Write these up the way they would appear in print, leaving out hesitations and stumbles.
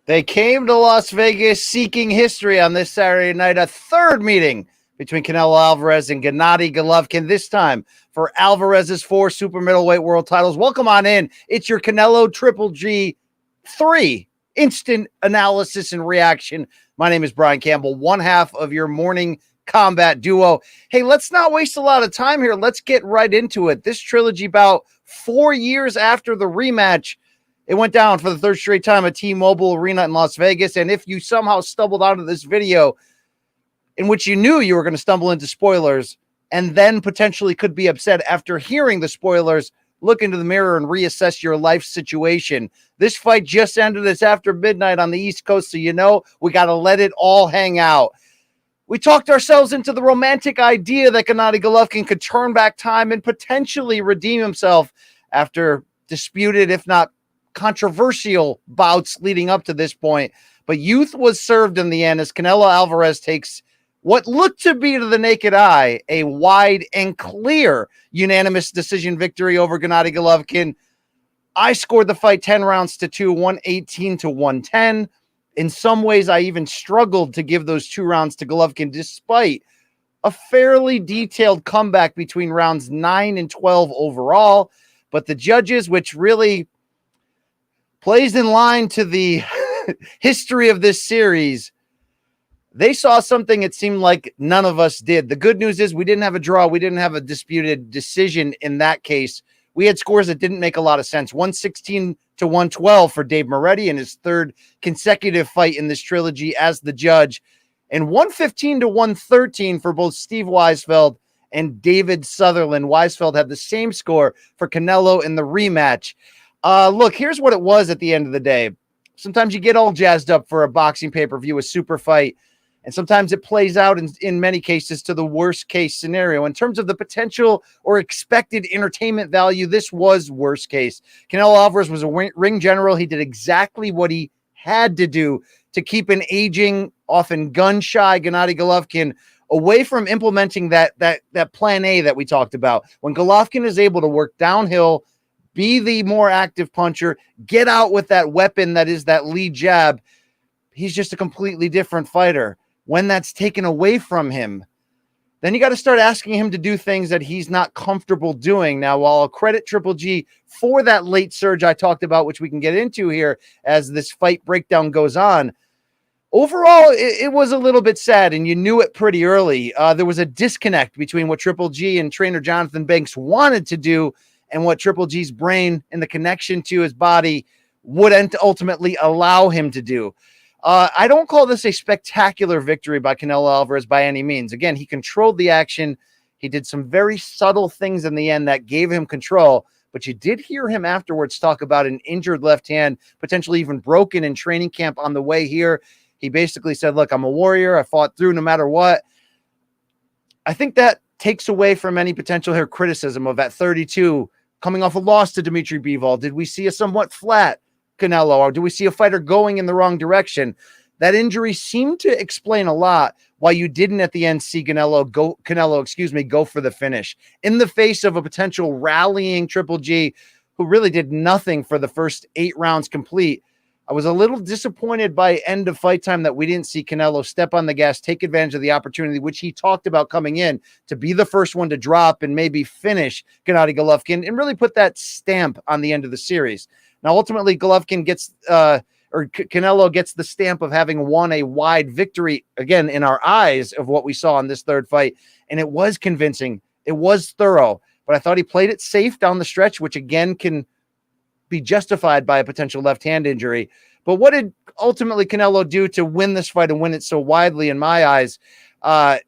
They came to Las Vegas seeking history on this Saturday night, a third meeting between Canelo Alvarez and Gennadiy Golovkin, this time for Alvarez's 4 super middleweight world titles. Welcome on in. It's your Canelo Triple G 3 instant analysis and reaction. My name is Brian Campbell, one half of your morning combat duo. Hey, let's not waste a lot of time here. Let's get right into it. This trilogy bout, 4 years after the rematch, it went down for the third straight time at T-Mobile Arena in Las Vegas. And if you somehow stumbled onto this video in which you knew you were going to stumble into spoilers and then potentially could be upset after hearing the spoilers, look into the mirror and reassess your life situation. This fight just ended. It's after midnight on the East Coast, so you know we got to let it all hang out. We talked ourselves into the romantic idea that Gennadiy Golovkin could turn back time and potentially redeem himself after disputed, if not controversial, bouts leading up to this point. But youth was served in the end as Canelo Alvarez takes what looked to be, to the naked eye, a wide and clear unanimous decision victory over Gennadiy Golovkin. I scored the fight 10 rounds to 2, 118 to 110. In some ways, I even struggled to give those 2 rounds to Golovkin, despite a fairly detailed comeback between rounds 9 and 12 overall. But the judges, which really plays in line to the history of this series, they saw something it seemed like none of us did. The good news is we didn't have a draw. We didn't have a disputed decision in that case. We had scores that didn't make a lot of sense. 116 to 112 for Dave Moretti in his third consecutive fight in this trilogy as the judge, and 115 to 113 for both Steve Weisfeld and David Sutherland. Weisfeld had the same score for Canelo in the rematch. Look, here's what it was at the end of the day. Sometimes you get all jazzed up for a boxing pay-per-view, a super fight, and sometimes it plays out in many cases to the worst case scenario. In terms of the potential or expected entertainment value, this was worst case. Canelo Alvarez was a ring general. He did exactly what he had to do to keep an aging, often gun-shy Gennadiy Golovkin away from implementing that plan A that we talked about. When Golovkin is able to work downhill, be the more active puncher, get out with that weapon that is that lead jab, he's just a completely different fighter. When that's taken away from him, then you got to start asking him to do things that he's not comfortable doing. Now, while I'll credit Triple G for that late surge I talked about, which we can get into here as this fight breakdown goes on, overall, it was a little bit sad, and you knew it pretty early. There was a disconnect between what Triple G and trainer Jonathan Banks wanted to do and what Triple G's brain and the connection to his body wouldn't ultimately allow him to do. I don't call this a spectacular victory by Canelo Alvarez by any means. Again, he controlled the action. He did some very subtle things in the end that gave him control, but you did hear him afterwards talk about an injured left hand, potentially even broken in training camp on the way here. He basically said, look, I'm a warrior. I fought through no matter what. I think that takes away from any potential here criticism of at 32, coming off a loss to Dimitri Bivol. Did we see a somewhat flat Canelo, or do we see a fighter going in the wrong direction? That injury seemed to explain a lot why you didn't at the end see Canelo go for the finish in the face of a potential rallying Triple G, who really did nothing for the first 8 rounds complete. I was a little disappointed by end of fight time that we didn't see Canelo step on the gas, take advantage of the opportunity, which he talked about coming in to be the first one to drop and maybe finish Gennadiy Golovkin and really put that stamp on the end of the series. Now, ultimately, Golovkin gets, Canelo gets the stamp of having won a wide victory, again, in our eyes of what we saw in this third fight. And it was convincing. It was thorough. But I thought he played it safe down the stretch, which, again, can be justified by a potential left hand injury. But what did ultimately Canelo do to win this fight and win it so widely in my eyes? The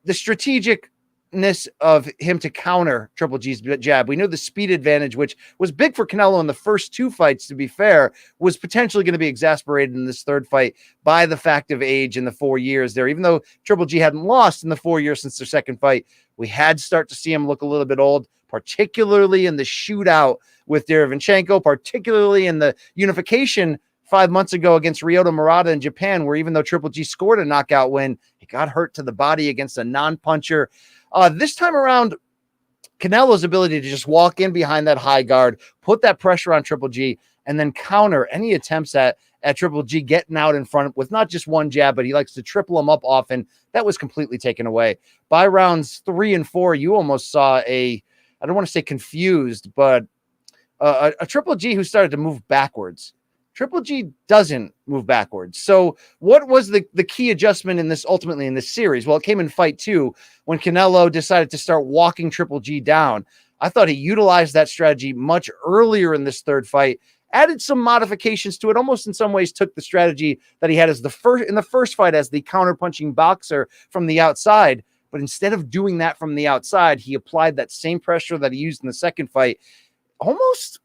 strategicness of him to counter Triple G's jab. We knew the speed advantage, which was big for Canelo in the first 2 fights, to be fair, was potentially going to be exasperated in this third fight by the fact of age in the 4 years there. Even though Triple G hadn't lost in the 4 years since their second fight, we had start to see him look a little bit old, particularly in the shootout with Derevyanchenko, particularly in the unification 5 months ago against Ryota Murata in Japan, where even though Triple G scored a knockout win, he got hurt to the body against a non-puncher. This time around, Canelo's ability to just walk in behind that high guard, put that pressure on Triple G, and then counter any attempts at at Triple G getting out in front with not just one jab, but he likes to triple him up often. That was completely taken away. By rounds 3 and 4, you almost saw I don't want to say confused, but a Triple G who started to move backwards. Triple G doesn't move backwards. So what was the key adjustment in this ultimately in this series? Well, it came in fight 2 when Canelo decided to start walking Triple G down. I thought he utilized that strategy much earlier in this third fight, added some modifications to it, almost in some ways took the strategy that he had as in the first fight as the counter-punching boxer from the outside. But instead of doing that from the outside, he applied that same pressure that he used in the second fight, almost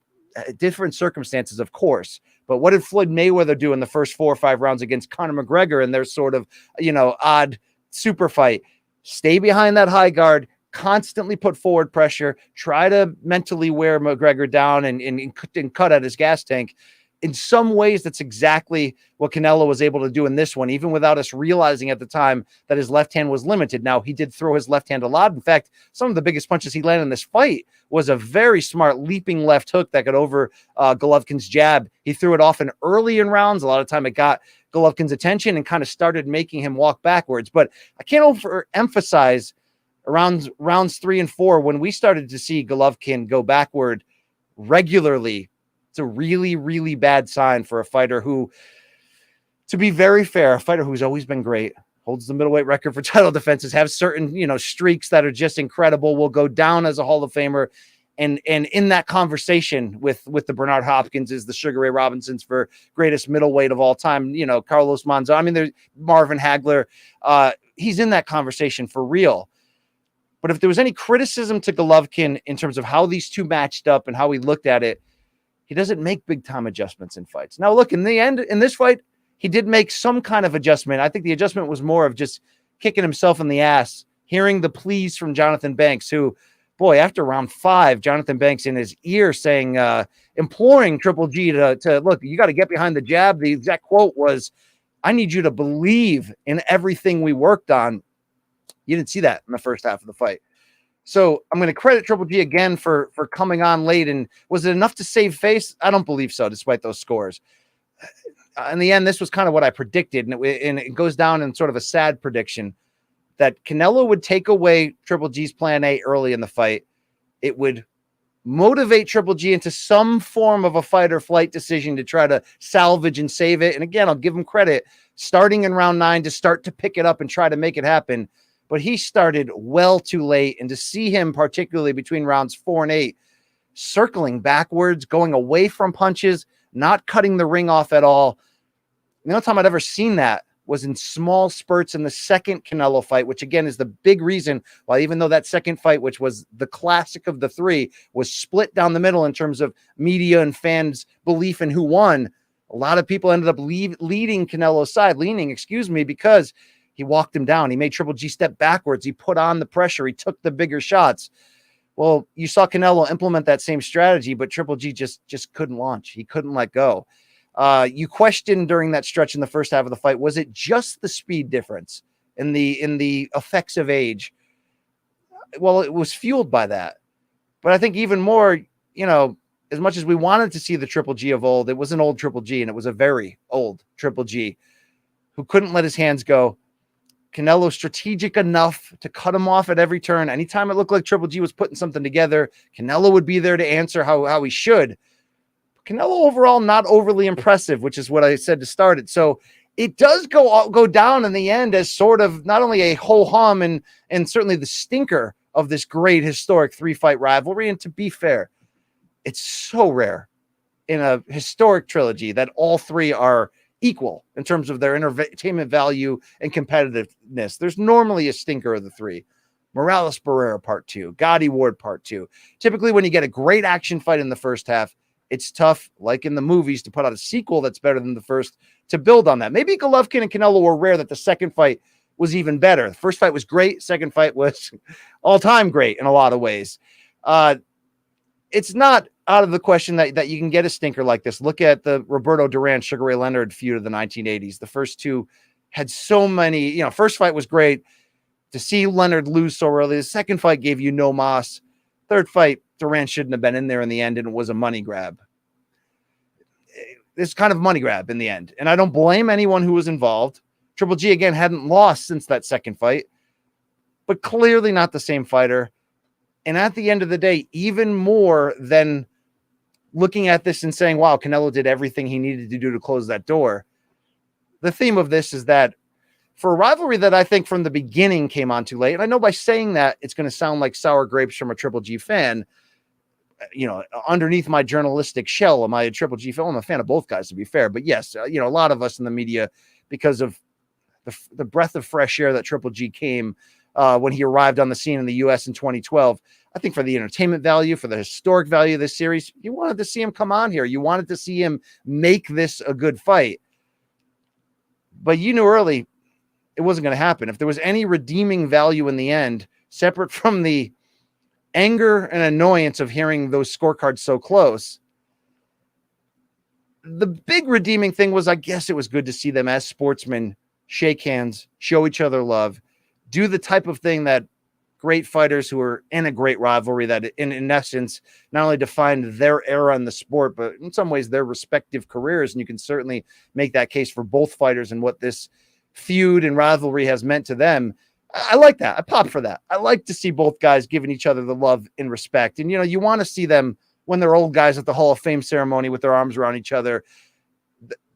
different circumstances, of course. But what did Floyd Mayweather do in the first 4 or 5 rounds against Conor McGregor in their sort of, odd super fight? Stay behind that high guard, constantly put forward pressure, try to mentally wear McGregor down and cut at his gas tank. In some ways, that's exactly what Canelo was able to do in this one, even without us realizing at the time that his left hand was limited. Now, he did throw his left hand a lot. In fact, some of the biggest punches he landed in this fight was a very smart leaping left hook that got over Golovkin's jab. He threw it often early in rounds. A lot of time it got Golovkin's attention and kind of started making him walk backwards. But I can't overemphasize around rounds 3 and 4 when we started to see Golovkin go backward regularly. It's a really, really bad sign for a fighter who, to be very fair, a fighter who's always been great, holds the middleweight record for title defenses, have certain, streaks that are just incredible, will go down as a Hall of Famer. And in that conversation with the Bernard Hopkinses, the Sugar Ray Robinsons for greatest middleweight of all time, Carlos Monzo. I mean, there's Marvin Hagler. He's in that conversation for real. But if there was any criticism to Golovkin in terms of how these two matched up and how he looked at it, he doesn't make big-time adjustments in fights. Now, look, in the end, in this fight, he did make some kind of adjustment. I think the adjustment was more of just kicking himself in the ass, hearing the pleas from Jonathan Banks, who, boy, after round 5, Jonathan Banks in his ear saying, imploring Triple G to look, you got to get behind the jab. The exact quote was, I need you to believe in everything we worked on. You didn't see that in the first half of the fight. So I'm going to credit Triple G again for coming on late. And was it enough to save face? I don't believe so, despite those scores. In the end, this was kind of what I predicted. And it goes down in sort of a sad prediction that Canelo would take away Triple G's plan A early in the fight. It would motivate Triple G into some form of a fight or flight decision to try to salvage and save it. And again, I'll give him credit, starting in round 9 to start to pick it up and try to make it happen. But he started well too late. And to see him, particularly between rounds 4 and 8, circling backwards, going away from punches, not cutting the ring off at all. The only time I'd ever seen that was in small spurts in the second Canelo fight, which again is the big reason why, even though that second fight, which was the classic of the 3, was split down the middle in terms of media and fans' belief in who won, a lot of people ended up leaning Canelo's side, because he walked him down. He made Triple G step backwards. He put on the pressure. He took the bigger shots. Well, you saw Canelo implement that same strategy, but Triple G just couldn't launch. He couldn't let go. You questioned during that stretch in the first half of the fight, was it just the speed difference in the effects of age? Well, it was fueled by that. But I think even more, as much as we wanted to see the Triple G of old, it was an old Triple G, and it was a very old Triple G who couldn't let his hands go. Canelo strategic enough to cut him off at every turn. Anytime it looked like Triple G was putting something together, Canelo would be there to answer how he should. Canelo overall not overly impressive, which is what I said to start it. So it does go down in the end as sort of not only a ho-hum and certainly the stinker of this great historic 3-fight rivalry. And to be fair, it's so rare in a historic trilogy that all 3 are equal in terms of their entertainment value and competitiveness. There's normally a stinker of the 3. Morales Barrera Part 2, Gotti Ward Part 2. Typically, when you get a great action fight in the first half, it's tough, like in the movies, to put out a sequel that's better than the first to build on that. Maybe Golovkin and Canelo were rare that the second fight was even better. The first fight was great. Second fight was all-time great in a lot of ways. It's not out of the question that you can get a stinker like this. Look at the Roberto Duran, Sugar Ray Leonard feud of the 1980s. The first 2 had so many, first fight was great. To see Leonard lose so early, the second fight gave you no moss. Third fight, Duran shouldn't have been in there in the end, and it was a money grab. this kind of money grab in the end. And I don't blame anyone who was involved. Triple G, again, hadn't lost since that second fight, but clearly not the same fighter. And at the end of the day, even more than looking at this and saying, wow, Canelo did everything he needed to do to close that door, the theme of this is that for a rivalry that I think from the beginning came on too late, and I know by saying that it's going to sound like sour grapes from a Triple G fan, you know, underneath my journalistic shell, am I a Triple G fan? I'm a fan of both guys, to be fair. But yes, you know, a lot of us in the media, because of the breath of fresh air that Triple G came when he arrived on the scene in the U.S. in 2012, I think for the entertainment value, for the historic value of this series, you wanted to see him come on here. You wanted to see him make this a good fight. But you knew early it wasn't going to happen. If there was any redeeming value in the end, separate from the anger and annoyance of hearing those scorecards so close, the big redeeming thing was, I guess it was good to see them as sportsmen shake hands, show each other love, do the type of thing that great fighters who are in a great rivalry that in essence not only defined their era in the sport, but in some ways their respective careers. And you can certainly make that case for both fighters and what this feud and rivalry has meant to them. I like that. I pop for that. I like to see both guys giving each other the love and respect. And, you know, you want to see them when they're old guys at the Hall of Fame ceremony with their arms around each other.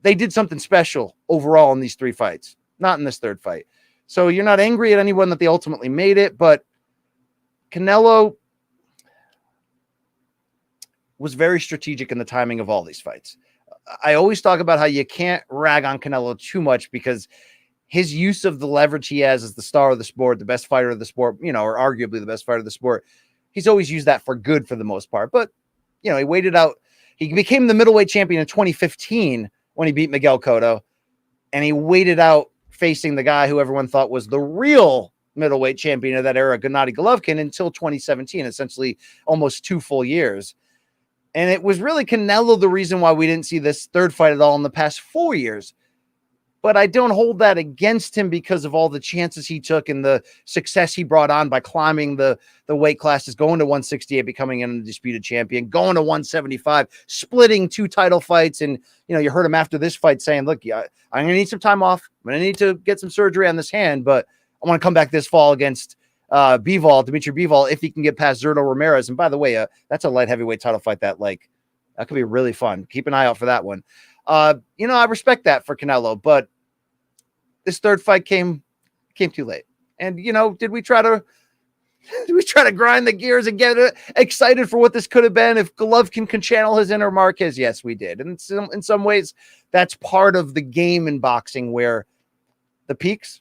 They did something special overall in these three fights, not in this third fight. So you're not angry at anyone that they ultimately made it, but Canelo was very strategic in the timing of all these fights. I always talk about how you can't rag on Canelo too much because his use of the leverage he has as the star of the sport, the best fighter of the sport, you know, or arguably the best fighter of the sport, he's always used that for good for the most part. But, you know, he waited out. He became the middleweight champion in 2015 when he beat Miguel Cotto, and he waited out facing the guy who everyone thought was the real middleweight champion of that era, Gennadiy Golovkin, until 2017, essentially almost 2 full years. And it was really Canelo the reason why we didn't see this third fight at all in the past 4 years. But I don't hold that against him because of all the chances he took and the success he brought on by climbing the weight classes, going to 168, becoming an undisputed champion, going to 175, splitting 2 title fights. And, you know, you heard him after this fight saying, look, I'm going to need some time off. I'm going to need to get some surgery on this hand, but I want to come back this fall against Dimitri Bivol, if he can get past Zurdo Ramirez. And by the way, that's a light heavyweight title fight that could be really fun. Keep an eye out for that one. You know, I respect that for Canelo, but this third fight came too late. And, you know, did we try to grind the gears and get excited for what this could have been if Golovkin can channel his inner Marquez? Yes, we did. And in some ways, that's part of the game in boxing, where the peaks,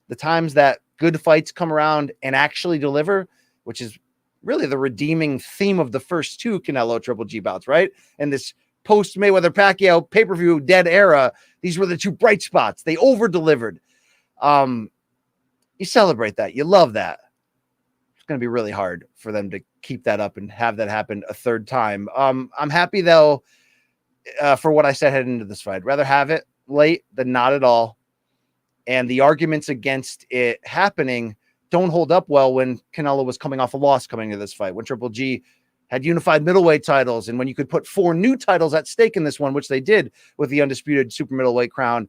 the times that good fights come around and actually deliver, which is really the redeeming theme of the first 2 Canelo Triple G bouts, right? And this post Mayweather Pacquiao pay-per-view dead era, these were the 2 bright spots. They over-delivered. You celebrate that. You love that. It's going to be really hard for them to keep that up and have that happen a third time. I'm happy, though, for what I said heading into this fight. Rather have it late than not at all. And the arguments against it happening don't hold up well when Canelo was coming off a loss coming into this fight, when Triple G had unified middleweight titles, and when you could put 4 new titles at stake in this one, which they did with the undisputed super middleweight crown.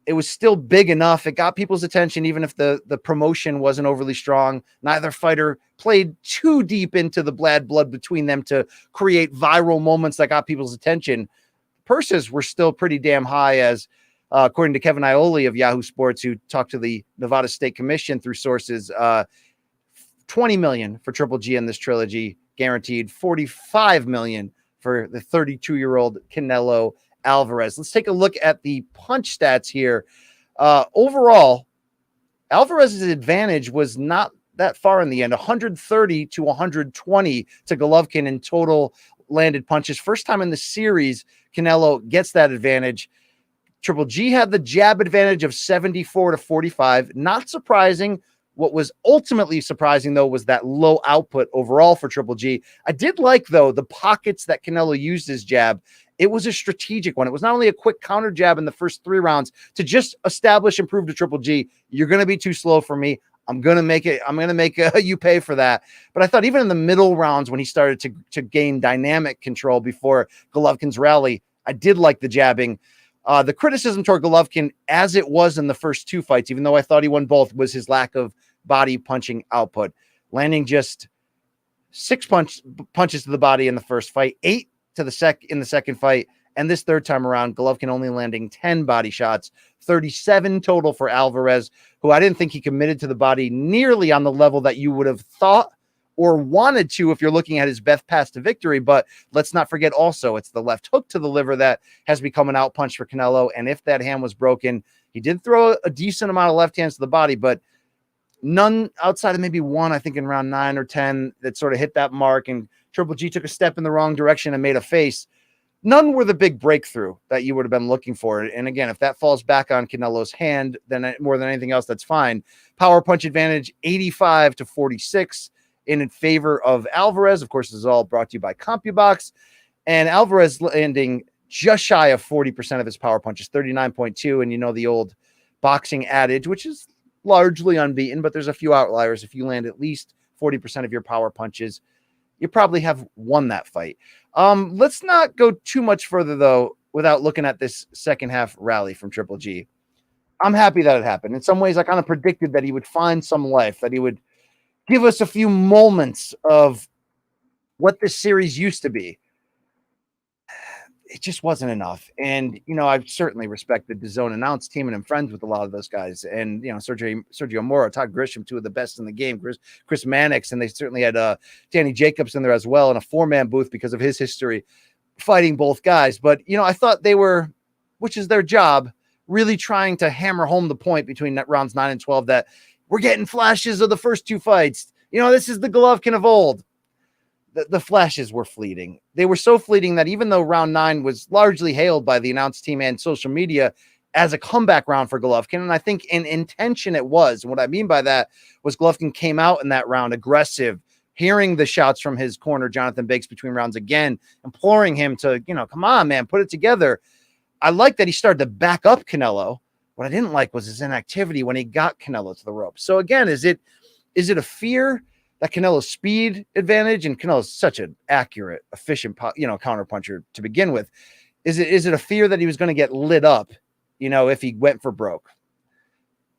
It was still big enough. It got people's attention, even if the promotion wasn't overly strong. Neither fighter played too deep into the bad blood between them to create viral moments that got people's attention. Purses were still pretty damn high, as according to Kevin Ioli of Yahoo Sports, who talked to the Nevada State Commission through sources, $20 million for Triple G in this trilogy, guaranteed. $45 million for the 32-year-old Canelo Alvarez. Let's take a look at the punch stats here. Overall, Alvarez's advantage was not that far in the end, 130 to 120 to Golovkin in total landed punches. First time in the series, Canelo gets that advantage. Triple G had the jab advantage of 74 to 45. Not surprising. What was ultimately surprising, though, was that low output overall for Triple G. I did like, though, the pockets that Canelo used his jab. It was a strategic one. It was not only a quick counter jab in the first 3 rounds to just establish and prove to Triple G, you're going to be too slow for me. I'm going to make you pay for that. But I thought even in the middle rounds when he started to gain dynamic control before Golovkin's rally, I did like the jabbing. The criticism toward Golovkin, as it was in the first 2 fights, even though I thought he won both, was his lack of body punching output, landing just 6 punches to the body in the first fight, 8 to the in the second fight, and this third time around, Golovkin only landing 10 body shots, 37 total for Alvarez, who I didn't think he committed to the body nearly on the level that you would have thought or wanted to if you're looking at his best path to victory. But let's not forget also, it's the left hook to the liver that has become an out punch for Canelo. And if that hand was broken, he did throw a decent amount of left hands to the body, but none outside of maybe one, I think in round 9 or 10, that sort of hit that mark. And Triple G took a step in the wrong direction and made a face. None were the big breakthrough that you would have been looking for. And again, if that falls back on Canelo's hand, then more than anything else, that's fine. Power punch advantage, 85-46 in favor of Alvarez. Of course, this is all brought to you by CompuBox. And Alvarez landing just shy of 40% of his power punches, 39.2. And you know the old boxing adage, which is largely unbeaten, but there's a few outliers. If you land at least 40% of your power punches, you probably have won that fight. Let's not go too much further, though, without looking at this second half rally from Triple G. I'm happy that it happened. In some ways, I kind of predicted that he would find some life, that he would give us a few moments of what this series used to be. It just wasn't enough. And, you know, I certainly respect the Dazn announce team, and I'm friends with a lot of those guys. And, you know, Sergio Mora, Todd Grisham, 2 of the best in the game, Chris Mannix, and they certainly had Danny Jacobs in there as well in a 4-man booth because of his history fighting both guys. But, you know, I thought they were, which is their job, really trying to hammer home the point between rounds 9 and 12 that we're getting flashes of the first 2 fights. You know, this is the Golovkin of old. The flashes were fleeting. They were so fleeting that even though round 9 was largely hailed by the announce team and social media as a comeback round for Golovkin, and I think in intention it was. And what I mean by that was Golovkin came out in that round aggressive, hearing the shouts from his corner, Jonathan Bakes, between rounds again, imploring him to, you know, come on, man, put it together. I like that he started to back up Canelo. What I didn't like was his inactivity when he got Canelo to the rope. So again, is it a fear that Canelo's speed advantage, and Canelo's such an accurate, efficient, counterpuncher to begin with? Is it a fear that he was going to get lit up, you know, if he went for broke?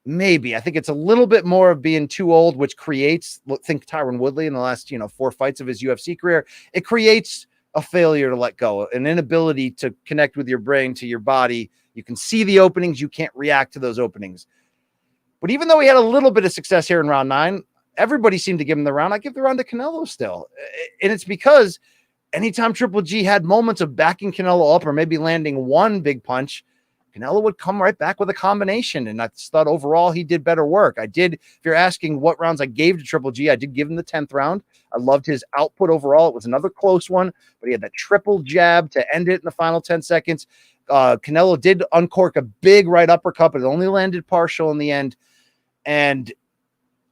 Maybe. I think it's a little bit more of being too old, which creates, think Tyron Woodley in the last, 4 fights of his UFC career. It creates a failure to let go, an inability to connect with your brain to your body. You can see the openings. You can't react to those openings. But even though he had a little bit of success here in round 9, everybody seemed to give him the round. I give the round to Canelo still. And it's because anytime Triple G had moments of backing Canelo up or maybe landing one big punch, Canelo would come right back with a combination. And I thought overall he did better work. If you're asking what rounds I gave to Triple G, I did give him the 10th round. I loved his output overall. It was another close one, but he had that triple jab to end it in the final 10 seconds. Canelo did uncork a big right uppercut, but it only landed partial in the end. And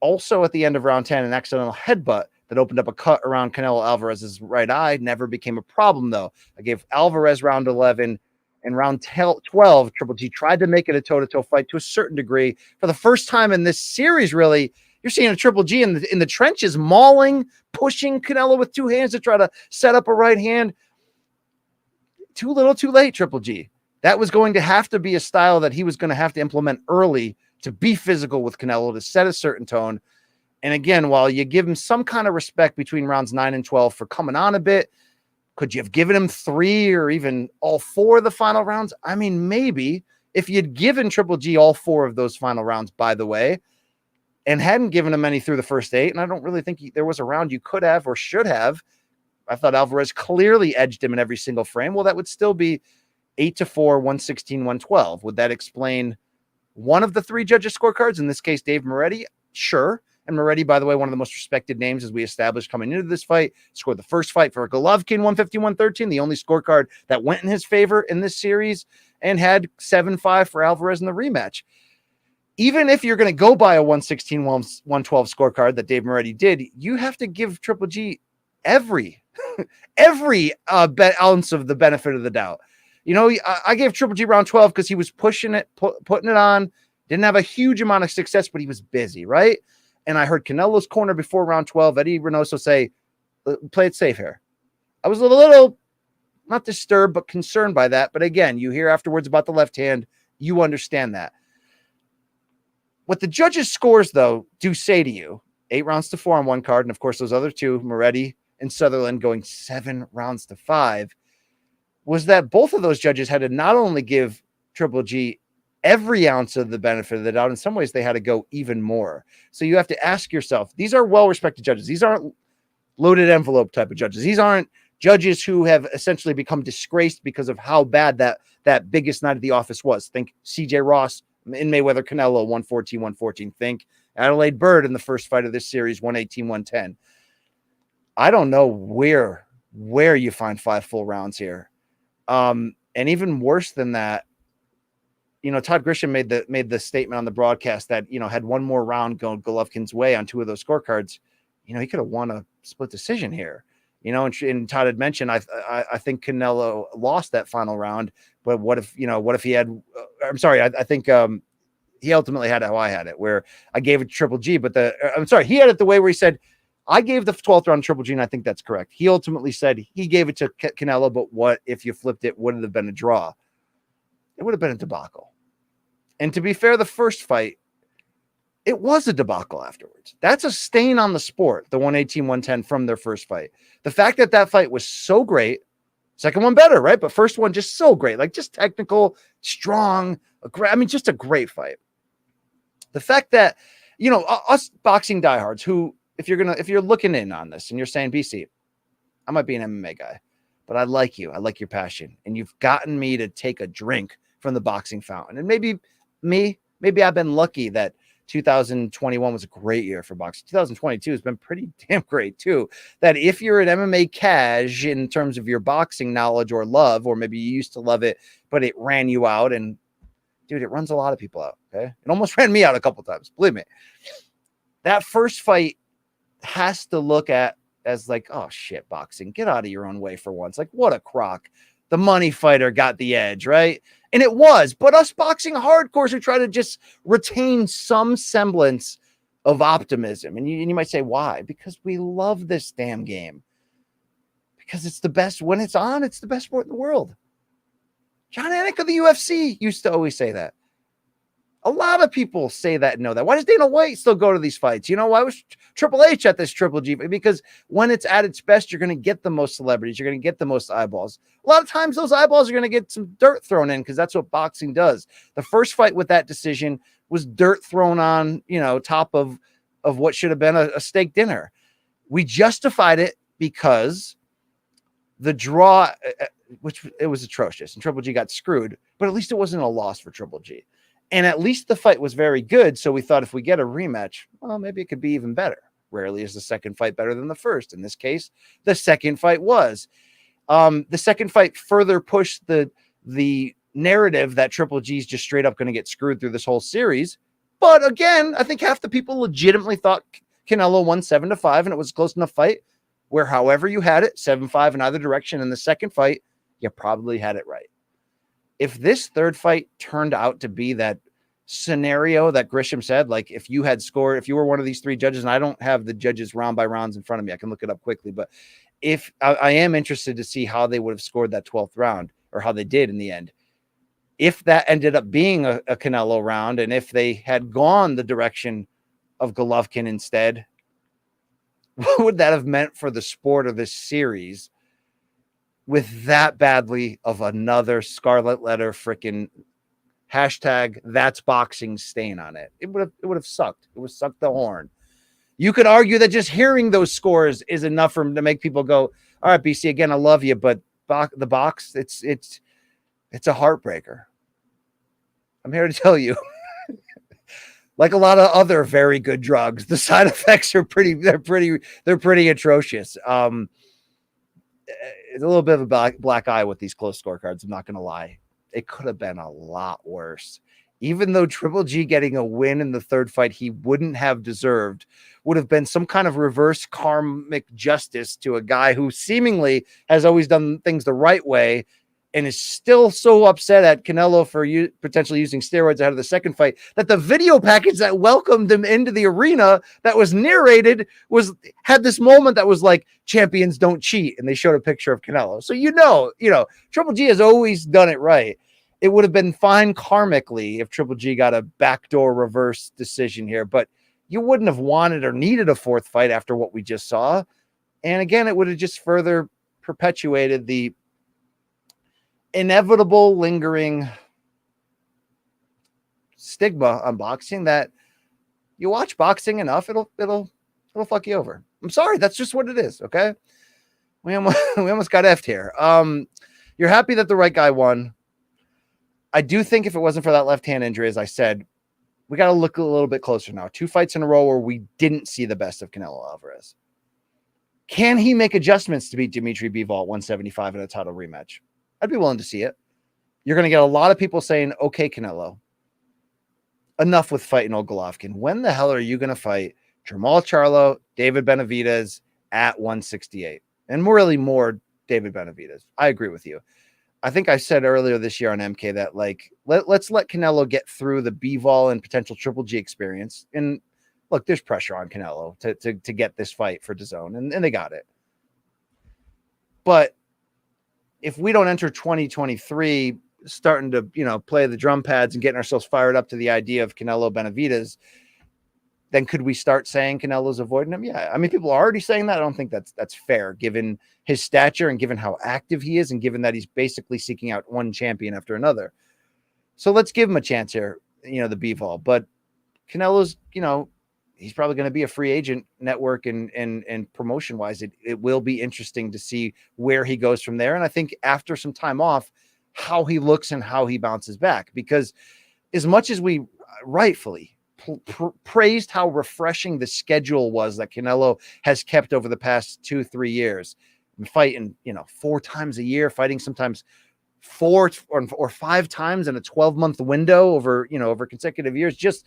also at the end of round 10, an accidental headbutt that opened up a cut around Canelo Alvarez's right eye never became a problem, though. I gave Alvarez round 11, and round 12, Triple G tried to make it a toe-to-toe fight to a certain degree. For the first time in this series, really, you're seeing a Triple G in the trenches, mauling, pushing Canelo with 2 hands to try to set up a right hand. Too little, too late, Triple G. That was going to have to be a style that he was going to have to implement early to be physical with Canelo, to set a certain tone. And again, while you give him some kind of respect between rounds 9 and 12 for coming on a bit, could you have given him 3 or even all 4 of the final rounds? I mean, maybe if you'd given Triple G all 4 of those final rounds, by the way, and hadn't given him any through the first 8, and I don't really think there was a round you could have or should have. I thought Alvarez clearly edged him in every single frame. Well, that would still be 8-4, 116, 112. Would that explain one of the 3 judges' scorecards, in this case, Dave Moretti? Sure. And Moretti, by the way, one of the most respected names as we established coming into this fight, scored the first fight for Golovkin, 150-113, the only scorecard that went in his favor in this series, and had 7-5 for Alvarez in the rematch. Even if you're going to go by a 116-112 scorecard that Dave Moretti did, you have to give Triple G every ounce of the benefit of the doubt. You know, I gave Triple G round 12 because he was pushing it, putting it on, didn't have a huge amount of success, but he was busy, right? And I heard Canelo's corner before round 12, Eddie Reynoso say, play it safe here. I was a little not disturbed, but concerned by that. But again, you hear afterwards about the left hand, you understand that. What the judges' scores, though, do say to you, 8 rounds to 4 on one card, and of course those other two, Moretti and Sutherland, going 7 rounds to 5, was that both of those judges had to not only give Triple G every ounce of the benefit of the doubt, in some ways they had to go even more. So you have to ask yourself, these are well-respected judges. These aren't loaded envelope type of judges. These aren't judges who have essentially become disgraced because of how bad that biggest night at the office was. Think CJ Ross in Mayweather Canelo, 114. Think Adelaide Bird in the first fight of this series, 118-110. I don't know where you find 5 full rounds here. And even worse than that, Todd Grisham made the statement on the broadcast that, had one more round go Golovkin's way on 2 of those scorecards, he could have won a split decision here. And Todd had mentioned, I think Canelo lost that final round, but what if he had, I'm sorry, I think he ultimately had it how I had it, where I gave it to Triple G, but he had it the way where he said, I gave the 12th round Triple G, and I think that's correct. He ultimately said he gave it to Canelo, but what if you flipped it? Would it have been a draw? It would have been a debacle. And to be fair, the first fight, it was a debacle afterwards. That's a stain on the sport, the 118-110 from their first fight. The fact that fight was so great, second one better, right? But first one just so great, like just technical, strong, just a great fight. The fact that, us boxing diehards who, if you're looking in on this and you're saying, BC, I might be an MMA guy, but I like you. I like your passion. And you've gotten me to take a drink from the boxing fountain. And maybe I've been lucky that 2021 was a great year for boxing. 2022 has been pretty damn great too. That if you're an MMA cash in terms of your boxing knowledge or love, or maybe you used to love it, but it ran you out, and dude, it runs a lot of people out. Okay. It almost ran me out a couple times. Believe me. That first fight has to look at as like, oh shit, boxing, get out of your own way for once. Like, what a crock. The money fighter got the edge, right? And it was, but us boxing hardcores who try to just retain some semblance of optimism. And you might say, why? Because we love this damn game. Because it's the best when it's on, it's the best sport in the world. John Anik of the UFC used to always say that. A lot of people say that and know that. Why does Dana White still go to these fights? Why was Triple H at this Triple G? Because when it's at its best, you're going to get the most celebrities. You're going to get the most eyeballs. A lot of times those eyeballs are going to get some dirt thrown in because that's what boxing does. The first fight with that decision was dirt thrown on, top of what should have been a steak dinner. We justified it because the draw, which it was atrocious, and Triple G got screwed, but at least it wasn't a loss for Triple G. And at least the fight was very good. So we thought if we get a rematch, well, maybe it could be even better. Rarely is the second fight better than the first. In this case, the second fight was. The second fight further pushed the narrative that Triple G is just straight up going to get screwed through this whole series. But again, I think half the people legitimately thought Canelo won 7-5, and it was a close enough fight where however you had it, 7-5 in either direction. In the second fight, you probably had it right. If this third fight turned out to be that scenario that Grisham said, like if you were one of these 3 judges, and I don't have the judges round by rounds in front of me, I can look it up quickly, but if I am interested to see how they would have scored that 12th round, or how they did in the end. If that ended up being a Canelo round, and if they had gone the direction of Golovkin instead, what would that have meant for the sport of this series? With that badly of another scarlet letter freaking hashtag that's boxing stain on it. It would have sucked. It would suck the horn. You could argue that just hearing those scores is enough for them to make people go, all right, BC, again, I love you, but the box, it's a heartbreaker. I'm here to tell you, like a lot of other very good drugs, the side effects are they're pretty atrocious. It's a little bit of a black eye with these close scorecards. I'm not going to lie. It could have been a lot worse. Even though Triple G getting a win in the third fight he wouldn't have deserved would have been some kind of reverse karmic justice to a guy who seemingly has always done things the right way and is still so upset at Canelo for potentially using steroids ahead of the second fight that the video package that welcomed him into the arena that was narrated had this moment that was like, champions don't cheat, and they showed a picture of Canelo. So Triple G has always done it right. It would have been fine karmically if Triple G got a backdoor reverse decision here, but you wouldn't have wanted or needed a fourth fight after what we just saw. And again, it would have just further perpetuated the inevitable lingering stigma on boxing that you watch boxing enough, it'll fuck you over. I'm sorry, that's just what it is. Okay, we almost got effed here. You're happy that the right guy won. I do think if it wasn't for that left hand injury, as I said, we got to look a little bit closer now. 2 fights in a row where we didn't see the best of Canelo Alvarez. Can he make adjustments to beat Dimitri Bivol at 175 in a title rematch? I'd be willing to see it. You're going to get a lot of people saying, okay, Canelo, enough with fighting old Golovkin. When the hell are you going to fight Jermall Charlo, David Benavidez at 168? And really more David Benavidez. I agree with you. I think I said earlier this year on MK that let's let Canelo get through the Bivol and potential Triple G experience. And look, there's pressure on Canelo to get this fight for Dazn, and they got it. But if we don't enter 2023 starting to, play the drum pads and getting ourselves fired up to the idea of Canelo Benavidez, then could we start saying Canelo's avoiding him? Yeah. I mean, people are already saying that. I don't think that's fair given his stature and given how active he is and given that he's basically seeking out one champion after another. So let's give him a chance here, the Bivol. But Canelo's, he's probably going to be a free agent network and promotion wise. It will be interesting to see where he goes from there. And I think after some time off, how he looks and how he bounces back, because as much as we rightfully praised how refreshing the schedule was that Canelo has kept over the past 2-3 years, fighting, 4 times a year, fighting sometimes 4 or 5 times in a 12-month window over consecutive years. Just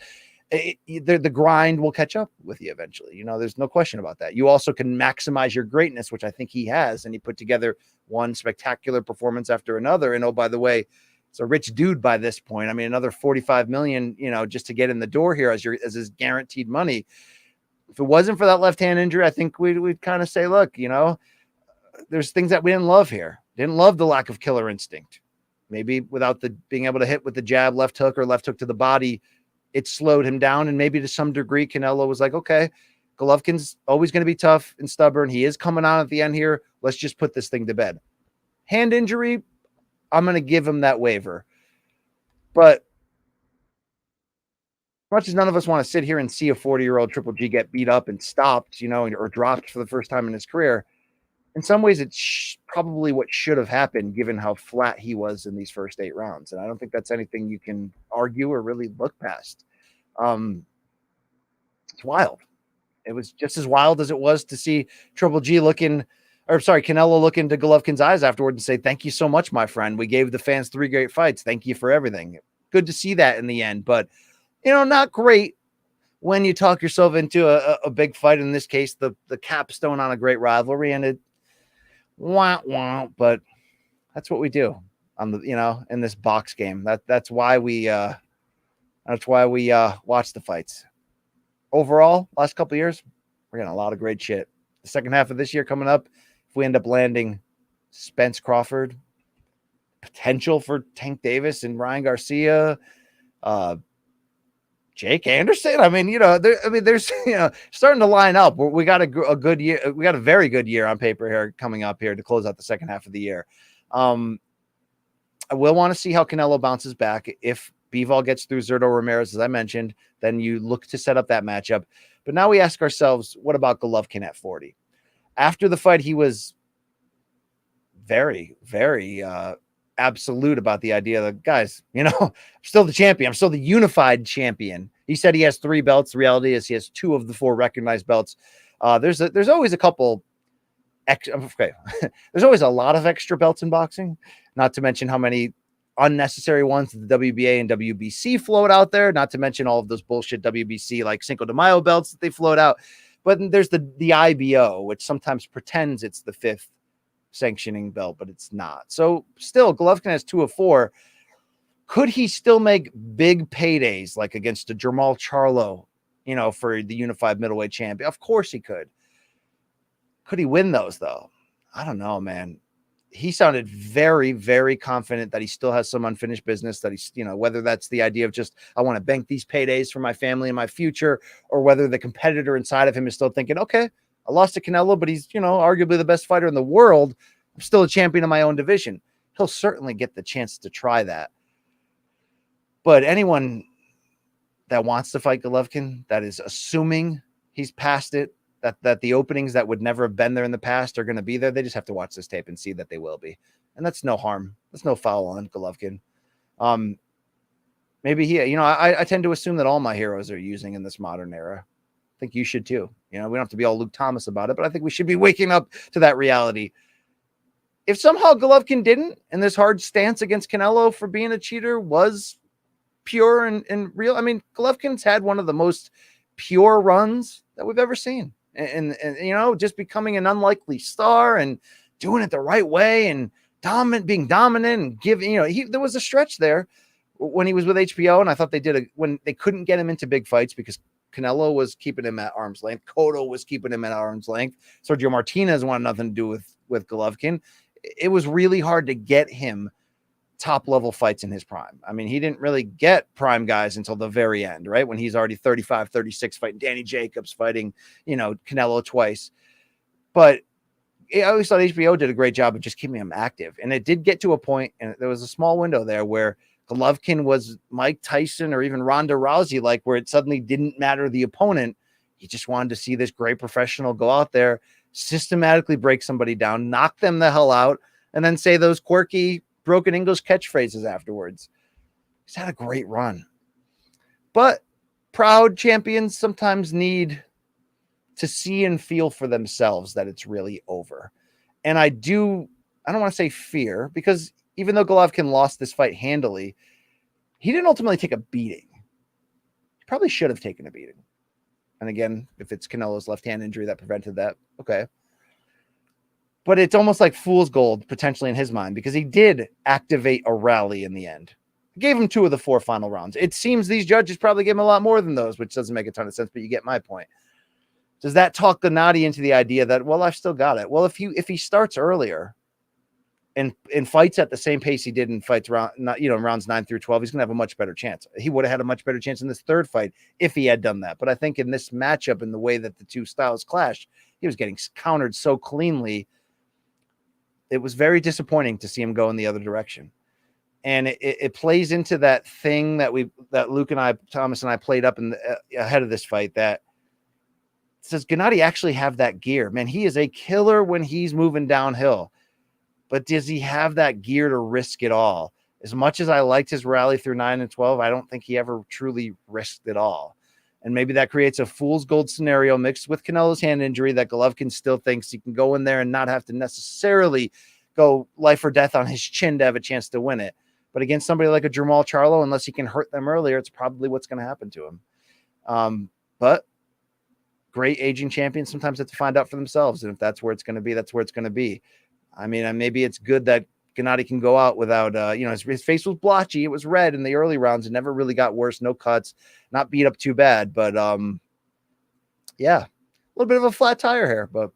the grind will catch up with you eventually. There's no question about that. You also can maximize your greatness, which I think he has, and he put together one spectacular performance after another. And oh, by the way, it's a rich dude by this point. I mean, another 45 million, just to get in the door here as his guaranteed money. If it wasn't for that left-hand injury, I think we'd kind of say, look, there's things that we didn't love here. Didn't love the lack of killer instinct. Maybe without the being able to hit with the jab, left hook to the body, it slowed him down. And maybe to some degree, Canelo was like, okay, Golovkin's always going to be tough and stubborn. He is coming on at the end here. Let's just put this thing to bed. Hand injury, I'm going to give him that waiver. But as much as none of us want to sit here and see a 40-year-old Triple G get beat up and stopped, or dropped for the first time in his career, in some ways it's probably what should have happened given how flat he was in these first 8 rounds. And I don't think that's anything you can argue or really look past. It's wild. It was just as wild as it was to see Canelo look into Golovkin's eyes afterward and say, thank you so much, my friend. We gave the fans 3 great fights. Thank you for everything. Good to see that in the end, but not great when you talk yourself into a big fight. In this case, the capstone on a great rivalry, and it but that's what we do on the, in this box game. That's why we watch the fights. Overall, last couple of years, we're getting a lot of great shit. The second half of this year coming up, if we end up landing Spence Crawford, potential for Tank Davis and Ryan Garcia, Jake Anderson. I mean, there's starting to line up. We got a good year. We got a very good year on paper here coming up here to close out the second half of the year. I will want to see how Canelo bounces back. If Bivol gets through Zurdo Ramirez, as I mentioned, then you look to set up that matchup. But now we ask ourselves, what about Golovkin at 40? After the fight, he was very, very absolute about the idea that, guys, I'm still the champion. I'm still the unified champion. He said he has 3 belts. The reality is he has 2 of the 4 recognized belts. There's always a couple. There's always a lot of extra belts in boxing, not to mention how many unnecessary ones the WBA and WBC float out there, not to mention all of those bullshit WBC like Cinco de Mayo belts that they float out. But there's the IBO, which sometimes pretends it's the 5th sanctioning belt, but it's not. So still, Golovkin has 2 of 4. Could he still make big paydays like against a Jermall Charlo, for the unified middleweight champion? Of course he could. Could he win those though? I don't know, man. He sounded very, very confident that he still has some unfinished business, that he's, whether that's the idea of just, I want to bank these paydays for my family and my future, or whether the competitor inside of him is still thinking, okay, I lost to Canelo, but he's, arguably the best fighter in the world. I'm still a champion of my own division. He'll certainly get the chance to try that. But anyone that wants to fight Golovkin, that is assuming he's past it, that the openings that would never have been there in the past are going to be there, they just have to watch this tape and see that they will be. And that's no harm. That's no foul on Golovkin. Maybe I tend to assume that all my heroes are using in this modern era. I think you should too. We don't have to be all Luke Thomas about it, but I think we should be waking up to that reality. If somehow Golovkin didn't, and this hard stance against Canelo for being a cheater was pure and real. I mean, Golovkin's had one of the most pure runs that we've ever seen. And just becoming an unlikely star and doing it the right way and being dominant and giving, there was a stretch there when he was with HBO. And I thought when they couldn't get him into big fights because Canelo was keeping him at arm's length. Cotto was keeping him at arm's length. Sergio Martinez wanted nothing to do with Golovkin. It was really hard to get him top level fights in his prime. I mean, he didn't really get prime guys until the very end, right? When he's already 35, 36 fighting Danny Jacobs, fighting, Canelo twice. But I always thought HBO did a great job of just keeping him active. And it did get to a point, and there was a small window there where Golovkin was Mike Tyson or even Ronda Rousey, like where it suddenly didn't matter the opponent. He just wanted to see this great professional go out there, systematically break somebody down, knock them the hell out, and then say those quirky broken English catchphrases afterwards. He's had a great run. But proud champions sometimes need to see and feel for themselves that it's really over. And I don't want to say fear, because even though Golovkin lost this fight handily, he didn't ultimately take a beating. He probably should have taken a beating. And again, if it's Canelo's left hand injury that prevented that, okay. But it's almost like fool's gold potentially in his mind, because he did activate a rally in the end. He gave him 2 of the 4 final rounds. It seems these judges probably gave him a lot more than those, which doesn't make a ton of sense, but you get my point. Does that talk Gennadiy into the idea that, well, I've still got it? Well, if he starts earlier and fights at the same pace he did in fights rounds 9 through 12, he's going to have a much better chance. He would have had a much better chance in this third fight if he had done that. But I think in this matchup, in the way that the two styles clashed, he was getting countered so cleanly. It was very disappointing to see him go in the other direction. And it plays into that thing that Luke and I, Thomas and I played up ahead of this fight, that says Gennadiy actually have that gear. Man, he is a killer when he's moving downhill. But does he have that gear to risk it all? As much as I liked his rally through 9 and 12, I don't think he ever truly risked it all. And maybe that creates a fool's gold scenario mixed with Canelo's hand injury that Golovkin still thinks he can go in there and not have to necessarily go life or death on his chin to have a chance to win it. But against somebody like a Jermall Charlo, unless he can hurt them earlier, it's probably what's going to happen to him. But great aging champions sometimes have to find out for themselves. And if that's where it's going to be, that's where it's going to be. I mean, maybe it's good that Gennadiy can go out without, his face was blotchy. It was red in the early rounds. It never really got worse. No cuts, not beat up too bad. But yeah, a little bit of a flat tire here. But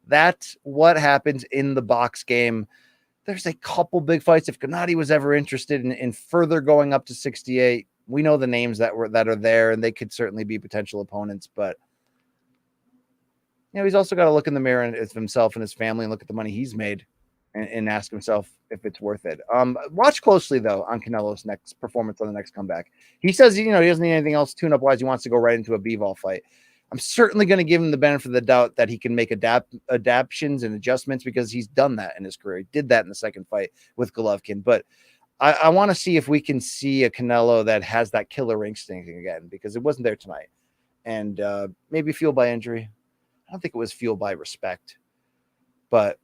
that's what happens in the box game. There's a couple big fights. If Gennadiy was ever interested in further going up to 68, we know the names that are there, and they could certainly be potential opponents. But he's also got to look in the mirror at himself and his family and look at the money he's made and ask himself if it's worth it. Watch closely, though, on Canelo's next performance on the next comeback. He says, he doesn't need anything else tune-up-wise. He wants to go right into a Bivol fight. I'm certainly going to give him the benefit of the doubt that he can make adaptations and adjustments, because he's done that in his career. He did that in the second fight with Golovkin. But I want to see if we can see a Canelo that has that killer instinct again, because it wasn't there tonight. And maybe fueled by injury. I don't think it was fueled by respect. But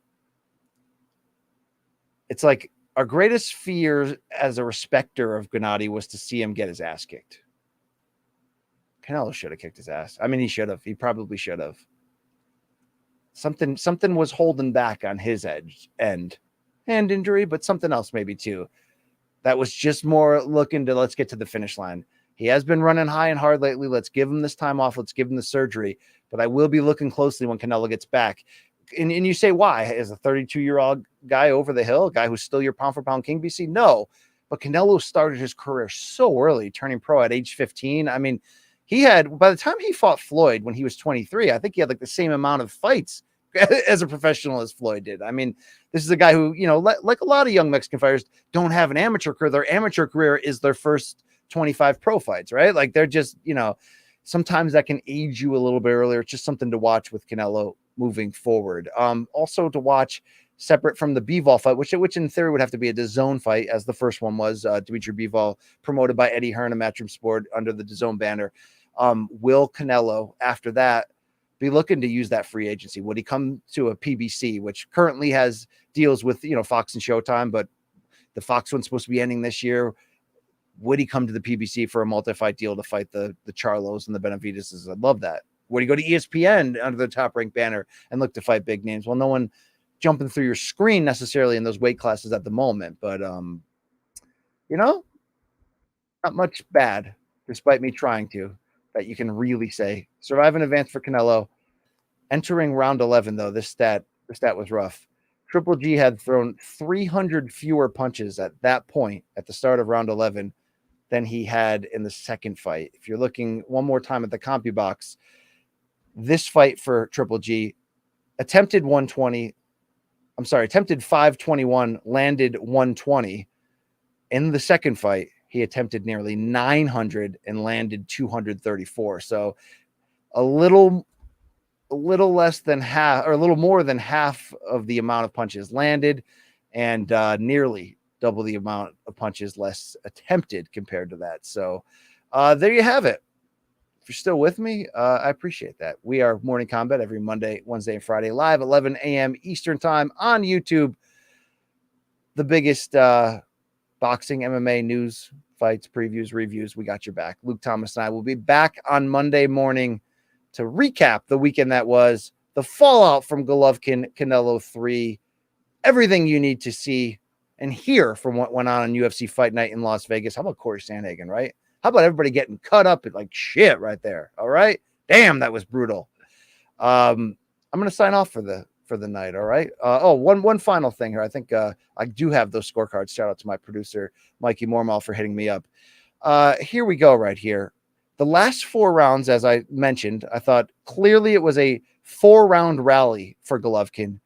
it's like our greatest fear as a respecter of Gennadiy was to see him get his ass kicked. Canelo should have kicked his ass. I mean, he should have. He probably should have. something was holding back on his hand injury, but something else maybe too. That was just more looking to let's get to the finish line. He has been running high and hard lately. Let's give him this time off. Let's give him the surgery. But I will be looking closely when Canelo gets back. And you say, why? Is a 32-year-old guy over the hill, a guy who's still your pound-for-pound king, BC? No. But Canelo started his career so early, turning pro at age 15. I mean, he had, by the time he fought Floyd when he was 23, I think he had like the same amount of fights as a professional as Floyd did. I mean, this is a guy who, like a lot of young Mexican fighters, don't have an amateur career. Their amateur career is their first 25 pro fights, right? Like they're just, sometimes that can age you a little bit earlier. It's just something to watch with Canelo moving forward. Also to watch separate from the Bivol fight, which in theory would have to be a DAZN fight, as the first one was. Dimitri Bivol, promoted by Eddie Hearn and Matchroom Sport under the DAZN banner. Will Canelo, after that, be looking to use that free agency? Would he come to a PBC, which currently has deals with, Fox and Showtime, but the Fox one's supposed to be ending this year? Would he come to the PBC for a multi-fight deal to fight the Charlos and the Benavides? I'd love that. Would he go to ESPN under the Top Rank banner and look to fight big names? Well, no one jumping through your screen necessarily in those weight classes at the moment, but not much bad, despite me trying to, that you can really say. Survive and advance for Canelo. Entering round 11, though, this stat was rough. Triple G had thrown 300 fewer punches at that point at the start of round 11 than he had in the second fight. If you're looking one more time at the CompuBox, this fight for Triple G attempted 521, landed 120. In the second fight, he attempted nearly 900 and landed 234. So a little less than half, or a little more than half of the amount of punches landed, and nearly double the amount of punches less attempted compared to that. So there you have it. If you're still with me, I appreciate that. We are Morning Combat every Monday, Wednesday, and Friday, live 11 a.m. Eastern time on YouTube. The biggest boxing, MMA news, fights, previews, reviews. We got your back. Luke Thomas and I will be back on Monday morning to recap the weekend that was, the fallout from Golovkin, Canelo 3, everything you need to see and hear from what went on UFC Fight Night in Las Vegas. How about Corey Sandhagen, right? How about everybody getting cut up like shit right there? All right. Damn, that was brutal. I'm going to sign off for the night. All right. One final thing here. I think I do have those scorecards. Shout out to my producer, Mikey Mormal, for hitting me up. Here we go right here. The last 4 rounds, as I mentioned, I thought clearly it was a 4-round rally for Golovkin.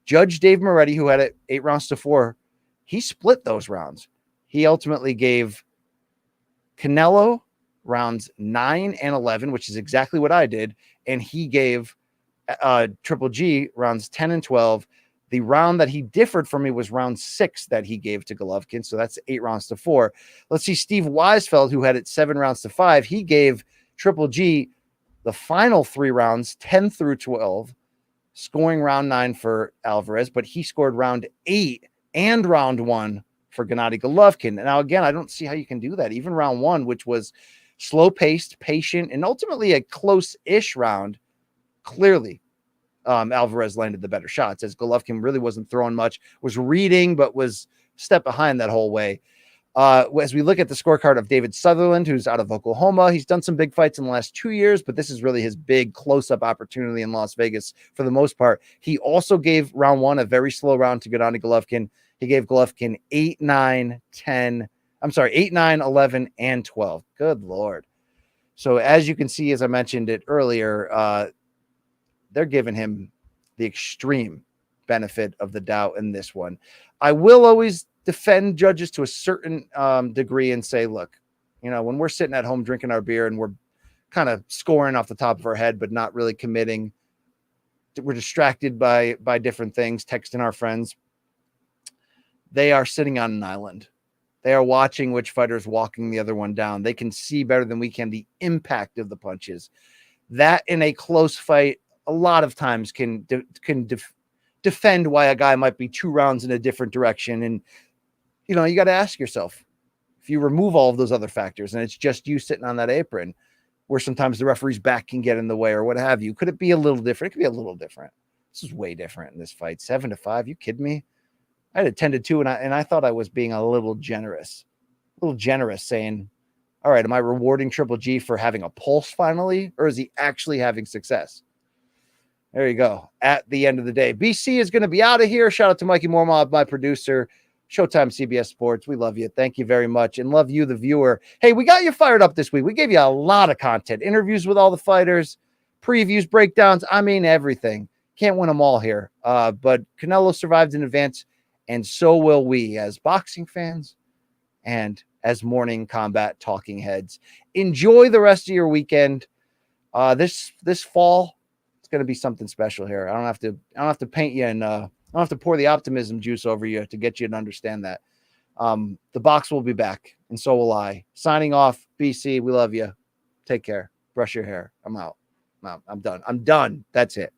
Judge Dave Moretti, who had it 8 rounds to 4, he split those rounds. He ultimately gave Canelo rounds 9 and 11, which is exactly what I did. And he gave Triple G rounds 10 and 12. The round that he differed from me was round 6 that he gave to Golovkin. So that's 8 rounds to 4. Let's see. Steve Weisfeld, who had it 7 rounds to 5, he gave Triple G the final 3 rounds, 10 through 12, scoring round 9 for Alvarez, but he scored round 8 and round 1 for Gennadiy Golovkin. And now, again, I don't see how you can do that. Even round 1, which was slow-paced, patient, and ultimately a close-ish round, clearly Alvarez landed the better shots, as Golovkin really wasn't throwing much, was reading, but was a step behind that whole way. As we look at the scorecard of David Sutherland, who's out of Oklahoma, he's done some big fights in the last 2 years, but this is really his big close-up opportunity in Las Vegas for the most part. He also gave round 1 a very slow round to Gennadiy Golovkin. He gave Golovkin 8, 9, 11, and 12. Good Lord. So as you can see, as I mentioned it earlier, they're giving him the extreme benefit of the doubt in this one. I will always defend judges to a certain degree and say, look, when we're sitting at home drinking our beer and we're kind of scoring off the top of our head, but not really committing, we're distracted by different things, texting our friends. They are sitting on an island. They are watching which fighter is walking the other one down. They can see better than we can the impact of the punches. That in a close fight, a lot of times can defend why a guy might be 2 rounds in a different direction. And, you got to ask yourself, if you remove all of those other factors and it's just you sitting on that apron, where sometimes the referee's back can get in the way or what have you, could it be a little different? It could be a little different. This is way different in this fight. 7-5. You kidding me? I had a 10-2, and I thought I was being a little generous, saying, all right, am I rewarding Triple G for having a pulse finally, or is he actually having success? There you go. At the end of the day, BC is going to be out of here. Shout out to Mikey Mormob, my producer, Showtime CBS Sports. We love you. Thank you very much. And love you, the viewer. Hey, we got you fired up this week. We gave you a lot of content, interviews with all the fighters, previews, breakdowns. I mean, everything. Can't win them all here. But Canelo survived in advance, and so will we as boxing fans and as morning combat talking heads. Enjoy the rest of your weekend. This fall, it's going to be something special here. I don't have to paint you and I don't have to pour the optimism juice over you to get you to understand that. The box will be back, and so will I. Signing off, BC. We love you. Take care. Brush your hair. I'm out. I'm done. That's it.